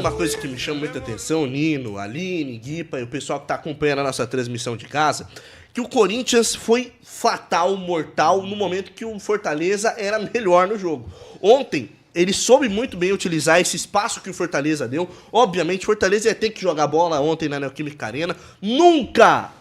uma coisa que me chama muita atenção, Nino, Aline, Guipa e o pessoal que tá acompanhando a nossa transmissão de casa, que o Corinthians foi fatal, mortal, no momento que o Fortaleza era melhor no jogo. Ontem, ele soube muito bem utilizar esse espaço que o Fortaleza deu. Obviamente, o Fortaleza ia ter que jogar bola ontem na Neoquímica Arena. Nunca,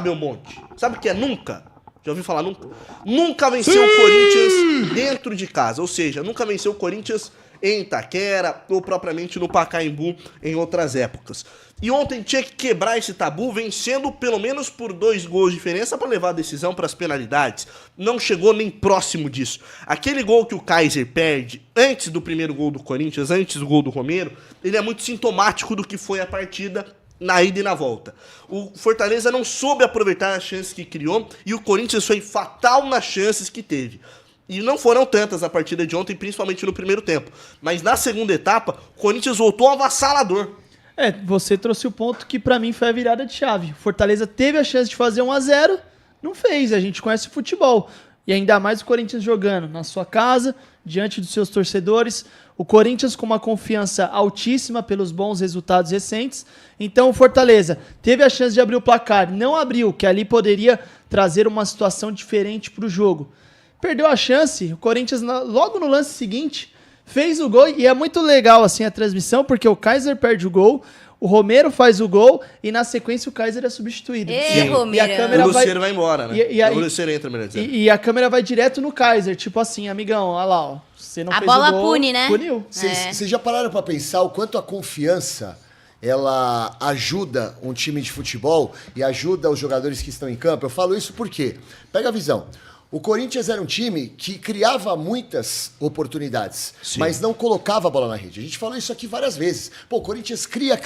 Belmonte. Sabe o que é nunca? Já ouviu falar nunca? Nunca venceu o Corinthians dentro de casa. Ou seja, nunca venceu o Corinthians em Itaquera ou propriamente no Pacaembu em outras épocas. E ontem tinha que quebrar esse tabu, vencendo pelo menos por 2 gols de diferença para levar a decisão para as penalidades. Não chegou nem próximo disso. Aquele gol que o Kaiser perde antes do primeiro gol do Corinthians, antes do gol do Romero, ele é muito sintomático do que foi a partida na ida e na volta. O Fortaleza não soube aproveitar as chances que criou e o Corinthians foi fatal nas chances que teve. E não foram tantas a partida de ontem, principalmente no primeiro tempo. Mas na segunda etapa, o Corinthians voltou avassalador. Você trouxe o ponto que pra mim foi a virada de chave. O Fortaleza teve a chance de fazer 1-0, não fez. A gente conhece o futebol. E ainda mais o Corinthians jogando na sua casa, diante dos seus torcedores. O Corinthians com uma confiança altíssima pelos bons resultados recentes. Então o Fortaleza teve a chance de abrir o placar, não abriu, que ali poderia trazer uma situação diferente pro jogo. Perdeu a chance, o Corinthians logo no lance seguinte fez o gol, e é muito legal assim a transmissão, porque o Kaiser perde o gol, o Romero faz o gol, e na sequência o Kaiser é substituído. E a câmera o Luciano vai embora, né? O Luciano entra, melhor dizendo. E a câmera vai direto no Kaiser, tipo assim, amigão, olha lá, ó, você não fez o gol. A bola pune, né? Puniu. Vocês já pararam pra pensar o quanto a confiança ela ajuda um time de futebol e ajuda os jogadores que estão em campo? Eu falo isso porque, pega a visão, o Corinthians era um time que criava muitas oportunidades, mas não colocava a bola na rede. A gente falou isso aqui várias vezes. Pô, o Corinthians cria,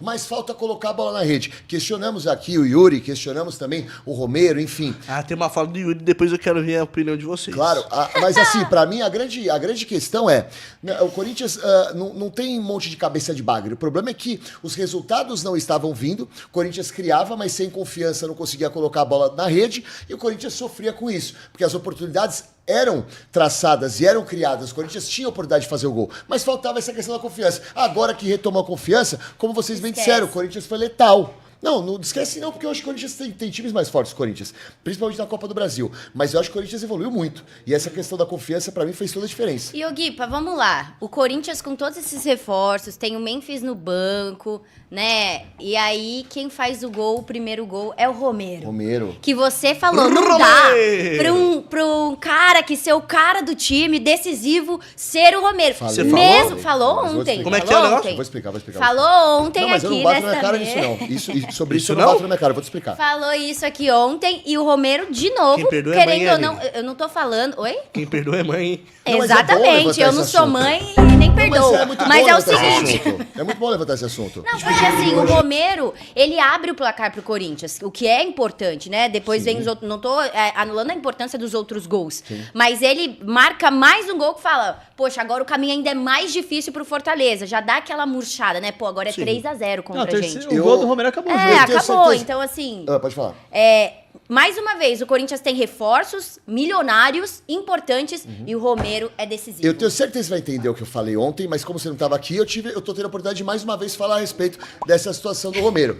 mas falta colocar a bola na rede. Questionamos aqui o Yuri, questionamos também o Romero, enfim. Tem uma fala do Yuri, depois eu quero ver a opinião de vocês. Claro, mas assim, pra mim a grande questão é, o Corinthians não tem um monte de cabeça de bagre. O problema é que os resultados não estavam vindo, o Corinthians criava, mas sem confiança não conseguia colocar a bola na rede, e o Corinthians sofria com isso, porque as oportunidades eram traçadas e eram criadas, o Corinthians tinha a oportunidade de fazer o gol, mas faltava essa questão da confiança. Agora que retomou a confiança, como vocês bem disseram, o Corinthians foi letal. Não esquece não, porque eu acho que o Corinthians tem times mais fortes que o Corinthians, principalmente na Copa do Brasil, mas eu acho que o Corinthians evoluiu muito, e essa questão da confiança pra mim fez toda a diferença. E, ô Guipa, vamos lá, o Corinthians com todos esses reforços, tem o Memphis no banco, né, e aí quem faz o primeiro gol é o Romero. Que você falou, não dá pra um cara que ser o cara do time, decisivo, ser o Romero. Falou ontem. Como é que é o negócio? Vou explicar. Falou ontem mas aqui eu não bato na nessa cara mesa. nisso não. Sobre isso eu não bato na minha cara, vou te explicar. Falou isso aqui ontem e o Romero de novo, Quem perdoa querendo é mãe, ou não, eu não tô falando... Oi? Quem perdoa é mãe, hein? Não, mas exatamente, eu não sou mãe e nem perdoo. Mas é o seguinte... É muito bom levantar esse assunto. Não, porque assim, o Romero, ele abre o placar pro Corinthians, o que é importante, né? Depois vem os outros... Não tô anulando a importância dos outros gols. Mas ele marca mais um gol que fala... Poxa, agora o caminho ainda é mais difícil pro Fortaleza. Já dá aquela murchada, né? Pô, agora é 3-0 contra a gente. O gol do Romero acabou o jogo. Acabou. Então, assim... Pode falar. Mais uma vez, o Corinthians tem reforços milionários, importantes, e o Romero é decisivo. Eu tenho certeza que você vai entender o que eu falei ontem, mas como você não estava aqui, eu tô tendo a oportunidade de mais uma vez falar a respeito dessa situação do Romero.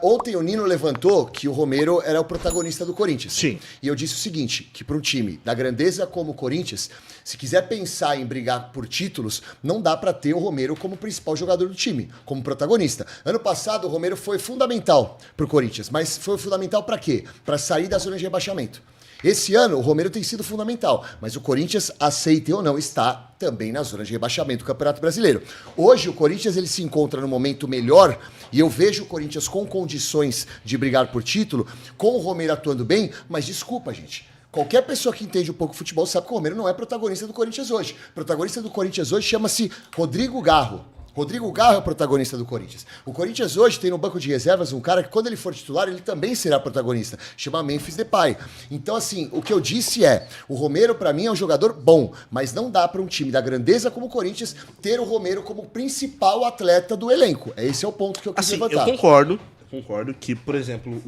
Ontem o Nino levantou que o Romero era o protagonista do Corinthians. Sim. E eu disse o seguinte, que para um time da grandeza como o Corinthians, se quiser pensar em brigar por títulos, não dá para ter o Romero como principal jogador do time, como protagonista. Ano passado o Romero foi fundamental pro Corinthians, mas foi fundamental para quê? Para sair da zona de rebaixamento. Esse ano, o Romero tem sido fundamental, mas o Corinthians, aceite ou não, está também na zona de rebaixamento do Campeonato Brasileiro. Hoje, o Corinthians ele se encontra no momento melhor e eu vejo o Corinthians com condições de brigar por título, com o Romero atuando bem, mas desculpa, gente. Qualquer pessoa que entende um pouco de futebol sabe que o Romero não é protagonista do Corinthians hoje. O protagonista do Corinthians hoje chama-se Rodrigo Garro. Rodrigo Garro é o protagonista do Corinthians. O Corinthians hoje tem no banco de reservas um cara que, quando ele for titular, ele também será protagonista. Chama Memphis Depay. Então, assim, o que eu disse é, o Romero, pra mim, é um jogador bom, mas não dá pra um time da grandeza como o Corinthians ter o Romero como principal atleta do elenco. Esse é o ponto que eu quis levantar. Eu concordo. concordo que, por exemplo,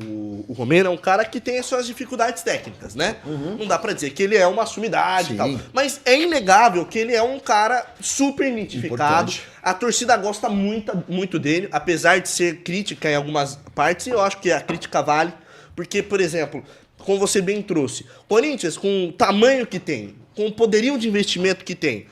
o Romero é um cara que tem as suas dificuldades técnicas, né? Não dá pra dizer que ele é uma sumidade e tal. Mas é inegável que ele é um cara super identificado. Importante. A torcida gosta muito dele, apesar de ser crítica em algumas partes, e eu acho que a crítica vale. Porque, por exemplo, como você bem trouxe, Corinthians, com o tamanho que tem, com o poderio de investimento que tem,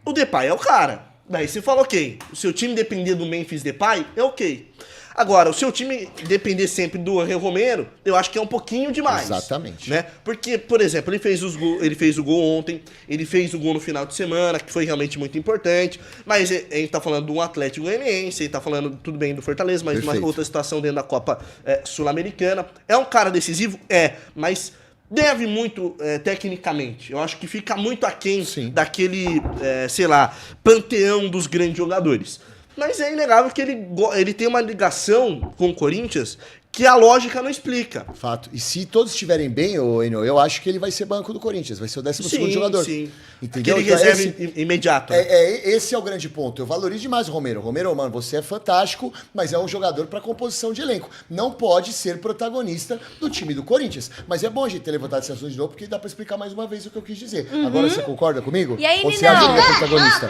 o Depay é o cara. Daí você fala, ok, o seu time depender do Memphis Depay, é ok. Agora, o seu time depender sempre do Romero, eu acho que é um pouquinho demais. Exatamente. Né? Porque, por exemplo, ele fez o gol ontem, ele fez o gol no final de semana, que foi realmente muito importante, mas a gente tá falando de um Atlético Goianiense, a gente tá falando, tudo bem, do Fortaleza, mas de uma outra situação dentro da Copa Sul-Americana. É um cara decisivo? É, mas deve muito tecnicamente. Eu acho que fica muito aquém daquele, sei lá, panteão dos grandes jogadores. Mas é inegável que ele tem uma ligação com o Corinthians que a lógica não explica. Fato. E se todos estiverem bem, Enio, eu acho que ele vai ser banco do Corinthians, vai ser o 12º jogador. Sim, entendeu? Aquele então, reserva imediato. Né? Esse é o grande ponto. Eu valorizo demais o Romero. Romero, mano, você é fantástico, mas é um jogador para composição de elenco. Não pode ser protagonista do time do Corinthians. Mas é bom a gente ter levantado esse assunto de novo, porque dá para explicar mais uma vez o que eu quis dizer. Agora você concorda comigo? E aí, ou você acha que ele é protagonista?